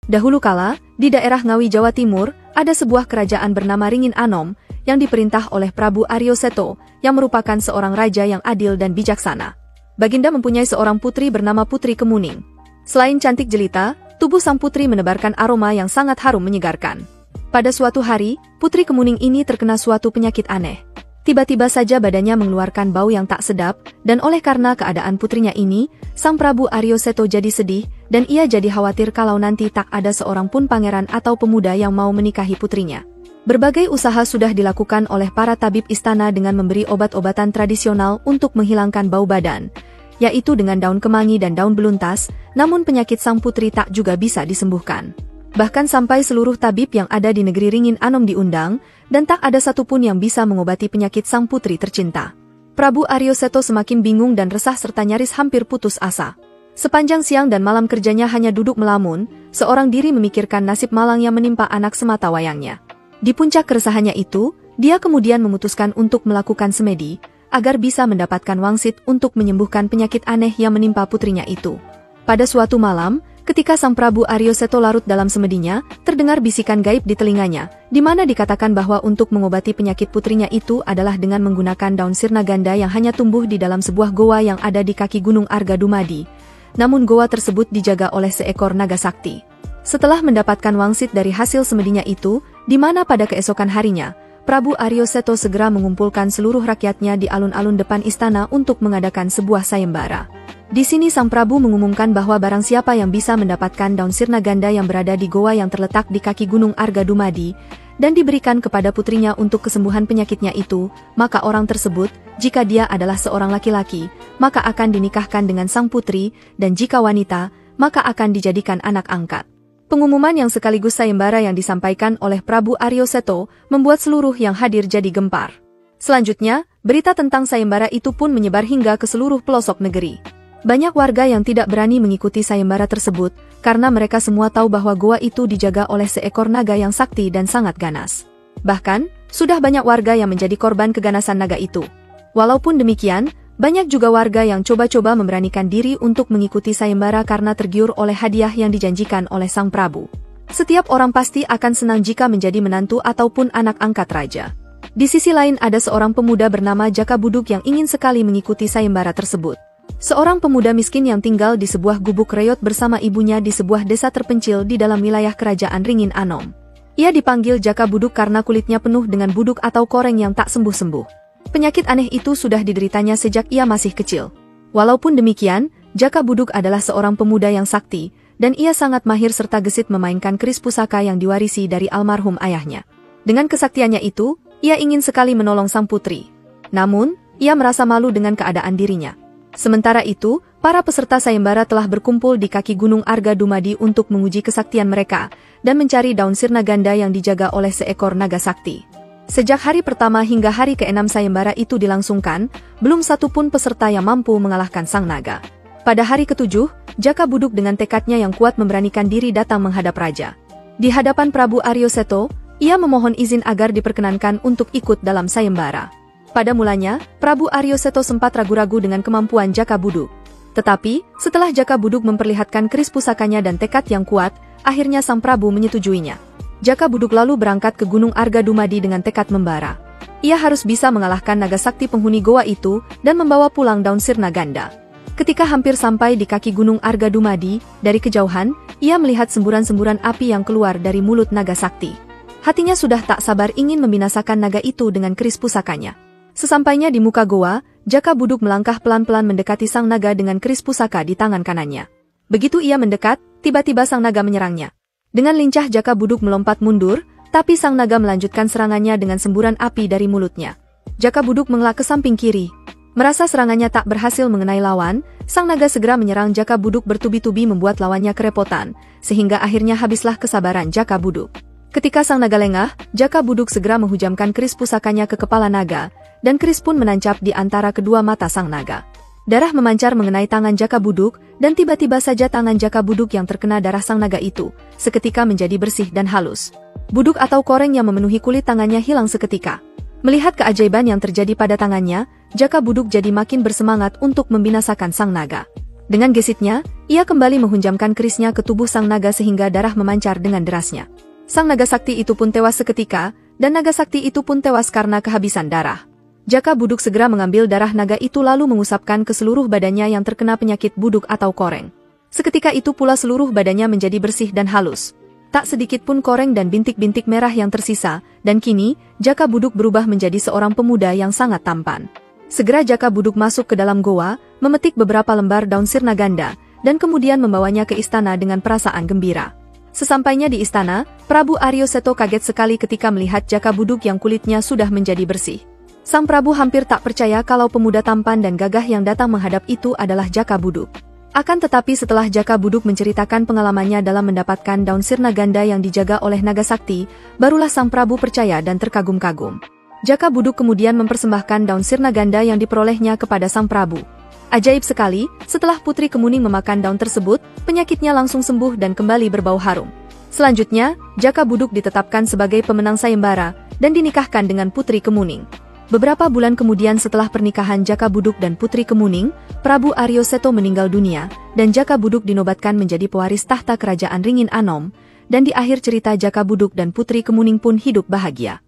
Dahulu kala, di daerah Ngawi Jawa Timur, ada sebuah kerajaan bernama Ringin Anom, yang diperintah oleh Prabu Aryo Seto, yang merupakan seorang raja yang adil dan bijaksana. Baginda mempunyai seorang putri bernama Putri Kemuning. Selain cantik jelita, tubuh sang putri menebarkan aroma yang sangat harum menyegarkan. Pada suatu hari, Putri Kemuning ini terkena suatu penyakit aneh. Tiba-tiba saja badannya mengeluarkan bau yang tak sedap, dan oleh karena keadaan putrinya ini, sang Prabu Aryo Seto jadi sedih, dan ia jadi khawatir kalau nanti tak ada seorang pun pangeran atau pemuda yang mau menikahi putrinya. Berbagai usaha sudah dilakukan oleh para tabib istana dengan memberi obat-obatan tradisional untuk menghilangkan bau badan, yaitu dengan daun kemangi dan daun beluntas, namun penyakit sang putri tak juga bisa disembuhkan. Bahkan sampai seluruh tabib yang ada di negeri Ringin Anom diundang, dan tak ada satupun yang bisa mengobati penyakit sang putri tercinta. Prabu Aryo Seto semakin bingung dan resah serta nyaris hampir putus asa. Sepanjang siang dan malam kerjanya hanya duduk melamun, seorang diri memikirkan nasib malang yang menimpa anak semata wayangnya. Di puncak keresahannya itu, dia kemudian memutuskan untuk melakukan semedi, agar bisa mendapatkan wangsit untuk menyembuhkan penyakit aneh yang menimpa putrinya itu. Pada suatu malam, ketika sang Prabu Aryo Seto larut dalam semedinya, terdengar bisikan gaib di telinganya, di mana dikatakan bahwa untuk mengobati penyakit putrinya itu adalah dengan menggunakan daun sirna ganda yang hanya tumbuh di dalam sebuah goa yang ada di kaki Gunung Argadumadi. Namun goa tersebut dijaga oleh seekor naga sakti. Setelah mendapatkan wangsit dari hasil semedinya itu, di mana pada keesokan harinya, Prabu Aryo Seto segera mengumpulkan seluruh rakyatnya di alun-alun depan istana untuk mengadakan sebuah sayembara. Di sini sang Prabu mengumumkan bahwa barang siapa yang bisa mendapatkan daun sirna ganda yang berada di goa yang terletak di kaki Gunung Argadumadi, dan diberikan kepada putrinya untuk kesembuhan penyakitnya itu, maka orang tersebut, jika dia adalah seorang laki-laki, maka akan dinikahkan dengan sang putri, dan jika wanita, maka akan dijadikan anak angkat. Pengumuman yang sekaligus sayembara yang disampaikan oleh Prabu Aryo Seto, membuat seluruh yang hadir jadi gempar. Selanjutnya, berita tentang sayembara itu pun menyebar hingga ke seluruh pelosok negeri. Banyak warga yang tidak berani mengikuti sayembara tersebut, karena mereka semua tahu bahwa goa itu dijaga oleh seekor naga yang sakti dan sangat ganas. Bahkan, sudah banyak warga yang menjadi korban keganasan naga itu. Walaupun demikian, banyak juga warga yang coba-coba memberanikan diri untuk mengikuti sayembara karena tergiur oleh hadiah yang dijanjikan oleh sang Prabu. Setiap orang pasti akan senang jika menjadi menantu ataupun anak angkat raja. Di sisi lain ada seorang pemuda bernama Jaka Buduk yang ingin sekali mengikuti sayembara tersebut. Seorang pemuda miskin yang tinggal di sebuah gubuk reyot bersama ibunya di sebuah desa terpencil di dalam wilayah kerajaan Ringin Anom. Ia dipanggil Jaka Buduk karena kulitnya penuh dengan buduk atau koreng yang tak sembuh-sembuh. Penyakit aneh itu sudah dideritanya sejak ia masih kecil. Walaupun demikian, Jaka Buduk adalah seorang pemuda yang sakti, dan ia sangat mahir serta gesit memainkan keris pusaka yang diwarisi dari almarhum ayahnya. Dengan kesaktiannya itu, ia ingin sekali menolong sang putri. Namun, ia merasa malu dengan keadaan dirinya. Sementara itu, para peserta sayembara telah berkumpul di kaki Gunung Argadumadi untuk menguji kesaktian mereka, dan mencari daun sirna ganda yang dijaga oleh seekor naga sakti. Sejak hari pertama hingga hari ke-6 sayembara itu dilangsungkan, belum satu pun peserta yang mampu mengalahkan sang naga. Pada hari ke-7, Jaka Buduk dengan tekadnya yang kuat memberanikan diri datang menghadap raja. Di hadapan Prabu Aryo Seto, ia memohon izin agar diperkenankan untuk ikut dalam sayembara. Pada mulanya, Prabu Aryo Seto sempat ragu-ragu dengan kemampuan Jaka Buduk. Tetapi, setelah Jaka Buduk memperlihatkan keris pusakanya dan tekad yang kuat, akhirnya sang Prabu menyetujuinya. Jaka Buduk lalu berangkat ke Gunung Argadumadi dengan tekad membara. Ia harus bisa mengalahkan naga sakti penghuni goa itu dan membawa pulang daun sirna ganda. Ketika hampir sampai di kaki Gunung Argadumadi, dari kejauhan, ia melihat semburan-semburan api yang keluar dari mulut naga sakti. Hatinya sudah tak sabar ingin membinasakan naga itu dengan keris pusakanya. Sesampainya di muka goa, Jaka Buduk melangkah pelan-pelan mendekati sang naga dengan keris pusaka di tangan kanannya. Begitu ia mendekat, tiba-tiba sang naga menyerangnya. Dengan lincah Jaka Buduk melompat mundur, tapi sang naga melanjutkan serangannya dengan semburan api dari mulutnya. Jaka Buduk mengelak ke samping kiri. Merasa serangannya tak berhasil mengenai lawan, sang naga segera menyerang Jaka Buduk bertubi-tubi membuat lawannya kerepotan, sehingga akhirnya habislah kesabaran Jaka Buduk. Ketika sang naga lengah, Jaka Buduk segera menghujamkan keris pusakanya ke kepala naga, dan keris pun menancap di antara kedua mata sang naga. Darah memancar mengenai tangan Jaka Buduk, dan tiba-tiba saja tangan Jaka Buduk yang terkena darah sang naga itu, seketika menjadi bersih dan halus. Buduk atau koreng yang memenuhi kulit tangannya hilang seketika. Melihat keajaiban yang terjadi pada tangannya, Jaka Buduk jadi makin bersemangat untuk membinasakan sang naga. Dengan gesitnya, ia kembali menghunjamkan kerisnya ke tubuh sang naga sehingga darah memancar dengan derasnya. Sang naga sakti itu pun tewas seketika, dan naga sakti itu pun tewas karena kehabisan darah. Jaka Buduk segera mengambil darah naga itu lalu mengusapkan ke seluruh badannya yang terkena penyakit buduk atau koreng. Seketika itu pula seluruh badannya menjadi bersih dan halus. Tak sedikit pun koreng dan bintik-bintik merah yang tersisa, dan kini, Jaka Buduk berubah menjadi seorang pemuda yang sangat tampan. Segera Jaka Buduk masuk ke dalam goa, memetik beberapa lembar daun sirna ganda, dan kemudian membawanya ke istana dengan perasaan gembira. Sesampainya di istana, Prabu Aryo Seto kaget sekali ketika melihat Jaka Buduk yang kulitnya sudah menjadi bersih. Sang Prabu hampir tak percaya kalau pemuda tampan dan gagah yang datang menghadap itu adalah Jaka Buduk. Akan tetapi setelah Jaka Buduk menceritakan pengalamannya dalam mendapatkan daun sirna ganda yang dijaga oleh naga sakti, barulah sang Prabu percaya dan terkagum-kagum. Jaka Buduk kemudian mempersembahkan daun sirna ganda yang diperolehnya kepada sang Prabu. Ajaib sekali, setelah Putri Kemuning memakan daun tersebut, penyakitnya langsung sembuh dan kembali berbau harum. Selanjutnya, Jaka Buduk ditetapkan sebagai pemenang sayembara dan dinikahkan dengan Putri Kemuning. Beberapa bulan kemudian setelah pernikahan Jaka Buduk dan Putri Kemuning, Prabu Aryo Seto meninggal dunia, dan Jaka Buduk dinobatkan menjadi pewaris tahta kerajaan Ringin Anom, dan di akhir cerita Jaka Buduk dan Putri Kemuning pun hidup bahagia.